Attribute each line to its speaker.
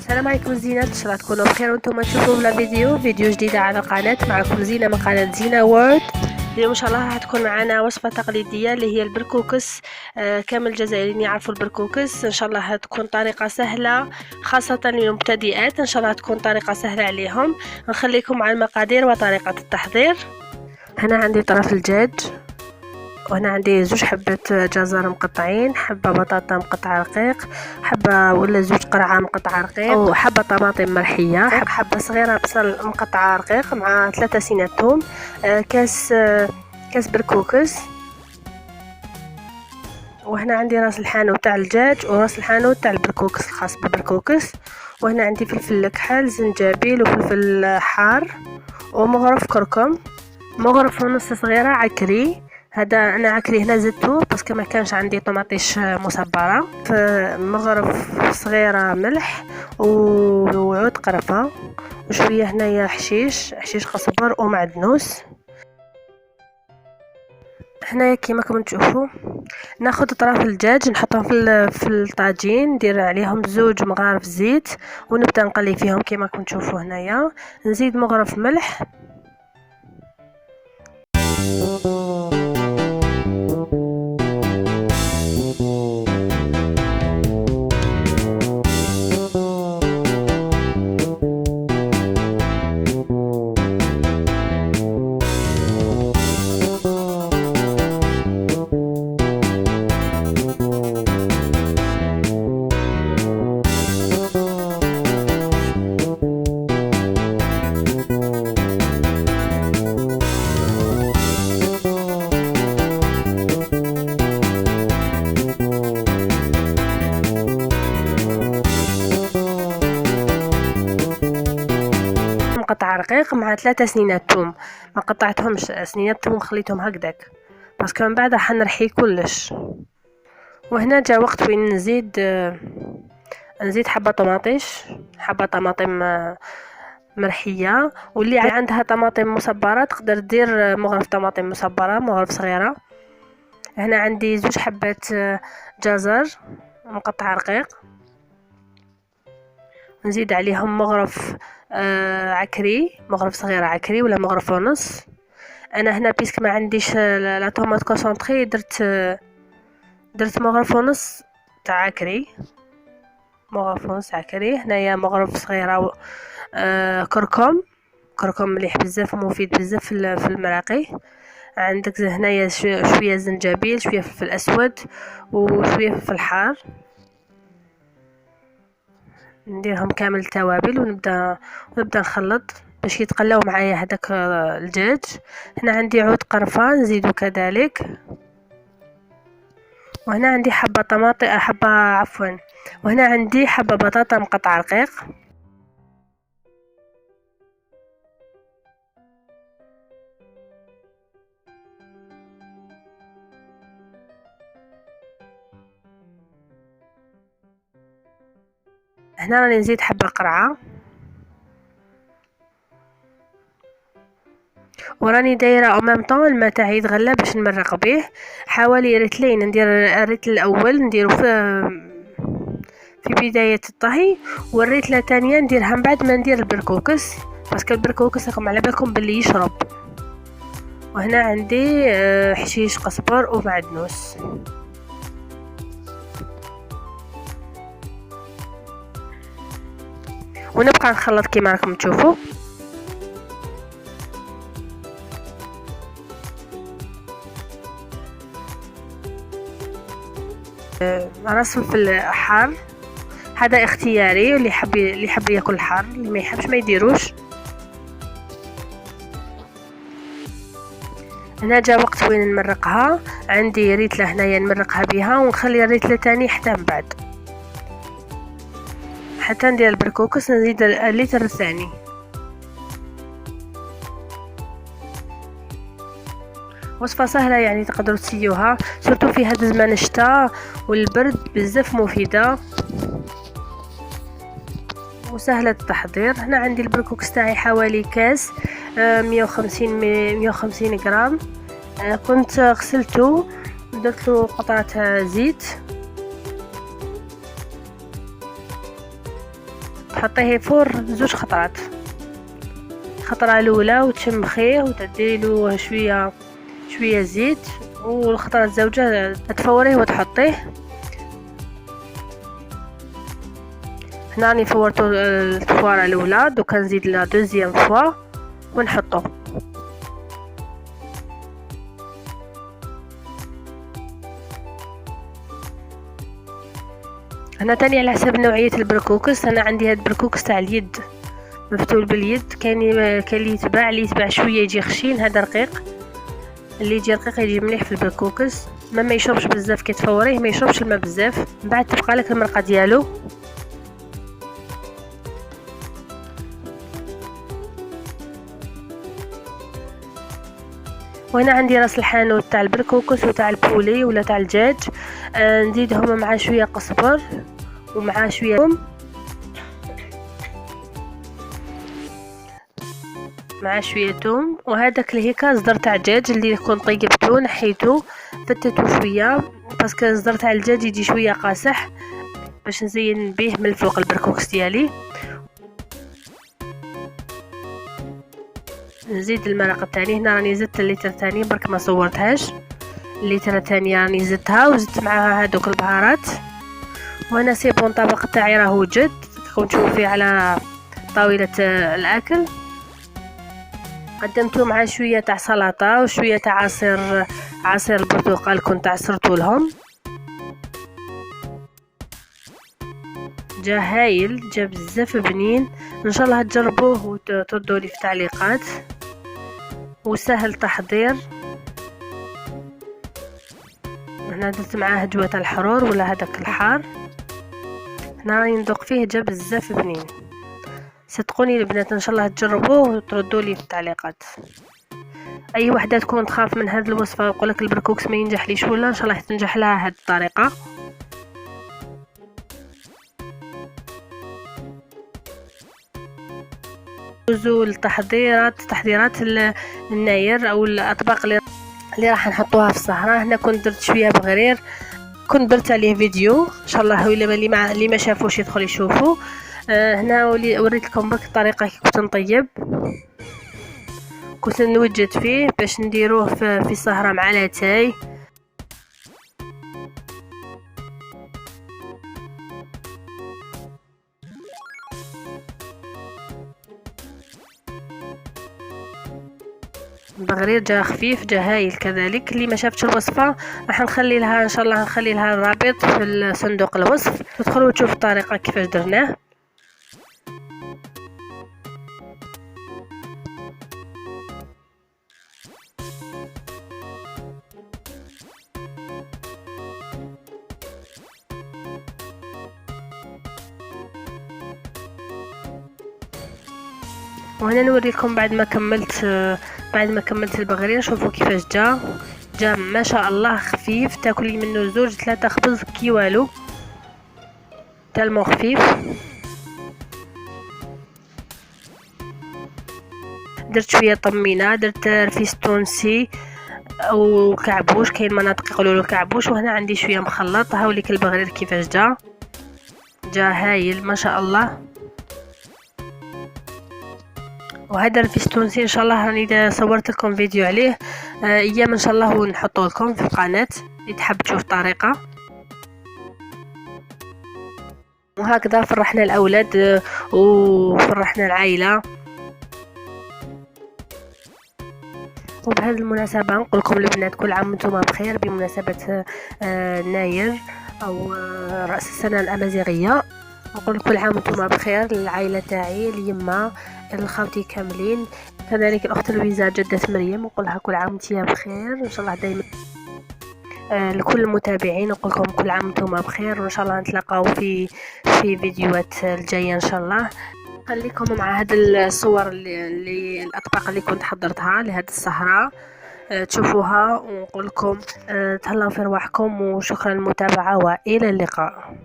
Speaker 1: السلام عليكم الزينات، ان شاء الله تكونوا بخير وانتم تشوفوا بلا فيديو جديده على القناه. معكم زينه من قناه زينه وورد. اليوم ان شاء الله راح تكون معنا وصفه تقليديه اللي هي البركوكس. كامل الجزائريين يعرفوا البركوكس. ان شاء الله هتكون طريقه سهله خاصه للمبتدئات، ان شاء الله تكون طريقه سهله عليهم. نخليكم مع المقادير وطريقه التحضير. هنا عندي طرف الدجاج، وهنا عندي 2 حبة جزر مقطعين، حبة بطاطا مقطعة رقيق، حبة ولا 2 قرعة مقطعة رقيق، وحبة طماطم مرحية، حبة صغيرة بصل مقطعة رقيق، مع 3 سنة ثوم، كاس بركوكس. وهنا عندي راس الحانوت تاع الدجاج وراس الحانوت تاع البركوكس الخاص بالبركوكس. وهنا عندي فلفل كحل، زنجبيل وفلفل حار، ومغرف كركم، مغرف ونص صغيرة عكري. هذا انا عكري هنا زدته باسكو ما كانش عندي طماطيش مصبره. في مغرف صغيره ملح وعود قرفه، وشويه هنايا حشيش قزبر ومعدنوس. هنايا كيما راكم تشوفوا ناخذ طرف الدجاج نحطهم في الطاجين، ندير عليهم 2 مغارف زيت ونبدا نقلي فيهم كيما راكم تشوفوا. هنايا نزيد مغرف ملح، قطع رقيق، مع 3 سنينات ثوم. ما قطعتهمش سنينات ثوم، خليتهم هكذاك باسكو من بعد راح نرحي كلش. وهنا جا وقت وين نزيد حبه طماطم مرحيه. واللي عندها طماطم مصبره تقدر دير مغرف طماطم مصبره، مغرف صغيره. هنا عندي 2 حبات جزر مقطع رقيق، نزيد عليهم مغرف عكري، مغرف صغير عكري ولا مغرف ونص. انا هنا بيسك ما عنديش لا طوماط كونسونطري، درت مغرف ونص تاع عكري، مغرف ونص عكري. هنايا مغرف صغيره كركم مليح بزاف ومفيد بزاف في المراقي. عندك هنايا شويه زنجبيل، شويه فلفل اسود وشويه فلفل حار. نديرهم كامل التوابل ونبدا نخلط باش يتقلاو معايا هذاك الدجاج. هنا عندي عود قرفه نزيدو كذلك. وهنا عندي وهنا عندي حبه بطاطا مقطع رقيق. هنا راني نزيد حبه قرعه، وراني دايره او ميم طون الماء تاعي يتغلى باش نمرق به. حوالي ريتلين ندير الريتل الاول نديرو في بدايه الطهي، والريتله الثانيه نديرها من بعد ما ندير البركوكس باسكو البركوكس راكم على بالكم باللي يشرب. وهنا عندي حشيش قزبر ومعدنوس. ونبقى نخلط كيما راكم تشوفوا. راس فلفل حار هذا اختياري، اللي يحب ياكل حار، اللي ما يحبش ما يديروش. هنا جا وقت وين نمرقها، عندي ريتله هنايا نمرقها بها ونخلي الريتله تاني حتى من بعد حتى ندير البركوكس. نزيد اللتر الثاني. وصفه سهله يعني تقدروا تسيوها سورتو في هذا زمان الشتاء والبرد، بزاف مفيده وسهله التحضير. هنا عندي البركوكس تاعي حوالي كاس 150 غرام. كنت غسلته درت له قطعه زيت تحطيه فور 2 خطرات. الخطرة الاولى وتشمخيه وتديله شويه زيت، والخطرة الزوجة تفوريه وتحطيه. هنا راني فورتو الفوارة الاولى، دوكا نزيد لا دوزيام فوا ونحطو. هنا تاني على حسب نوعية البركوكس. انا عندي هاد البركوكس تاع اليد مفتول باليد، كاين اللي يتباع شويه يجي خشين، هذا رقيق. اللي يجي رقيق يجي مليح في البركوكس، ما يشربش بزاف كي تفوريه، ما يشربش الماء بزاف. من بعد تبقى لك المرقه ديالو. وهنا عندي راس الحانوت تاع البركوكس وتاع البولي ولا تاع الدجاج. نزيدهم مع شويه قزبر ومع شويه ثوم مع شويه ثوم. وهذاك اللي هيكا زدر تاع الدجاج اللي يكون طيبته نحيته فتته شويه، باسكو الزدر تاع الدجاج يجي شويه قاصح، باش نزين به من الفوق البركوكس ديالي. نزيد المرقه الثاني. هنا راني زدت الليتر الثاني برك ما صورتهاش، الليتر الثانيه راني زدتها وزدت معاها هذوك البهارات. وهنا سي بون الطبق تاعي راه وجد، تكون تشوفيه على طاوله الاكل. قدمته مع شويه تاع سلطه وشويه تاع عصير البرتقال كنت عصرته لهم. جا هايل، جا بزاف بنين. ان شاء الله تجربوه وتردوا لي في التعليقات، وسهل تحضير. هنا درت معاه هجوه الحرور ولا هذاك الحار. هنا راني ندوق فيه، جا بزاف بنين. صدقوني البنات ان شاء الله تجربوه وتردوا لي في التعليقات. اي وحده تكون تخاف من هذه الوصفه ويقول لك البركوكس ما ينجحليش ولا، ان شاء الله تنجح لها هذه الطريقه. نزول تحضيرات الناير او الاطباق اللي راح نحطوها في السهره. هنا كنت درت شويه بغرير، كنت درت عليه فيديو، ان شاء الله اللي ما شافوش يدخل يشوفوا. هنا وريت لكم برك الطريقه كي كنت نطيب، كنت نوجد فيه باش نديروه في السهره مع لاتاي. البغرير جا خفيف، جا هايل كذلك. اللي ما شافتش الوصفه راح نخلي لها ان شاء الله، نخلي لها الرابط في صندوق الوصف، تدخلوا تشوفوا الطريقه كيفاش درناه. وهنا نوريكم بعد ما كملت البغرير. شوفوا كيفاش جا ما شاء الله خفيف، تاكلي منه 2-3 خبز كي والو، تالمو خفيف. درت شويه طمينه، درت رفيس تونسي او كعبوش، كاين مناطق يقولوا له كعبوش. وهنا عندي شويه مخلط. هاوليك البغرير كيفاش جا هايل ما شاء الله. وهذا الرفيس التونسي ان شاء الله راني صورت لكم فيديو عليه ايام ان شاء الله ونحطه لكم في القناه اللي تحب تشوف طريقه. وهكذا فرحنا الاولاد وفرحنا العائله. وبهذه المناسبه نقول لكم البنات كل عام وانتم بخير بمناسبه ناير او راس السنه الامازيغيه. نقول كل عام وانتم بخير للعائله تاعي، اليما، الخوتي كاملين، كذلك الاخت لويزا جده مريم. نقولها كل عام وانتم بخير ان شاء الله دائما. لكل المتابعين نقول لكم كل عام وانتم بخير، وان شاء الله نتلاقاو في فيديوهات الجايه ان شاء الله. خليكم مع هذه الصور اللي الاطباق اللي كنت حضرتها لهذه السهره، تشوفوها. ونقول لكم تهلاو في رواحكم، وشكرا للمتابعه والى اللقاء.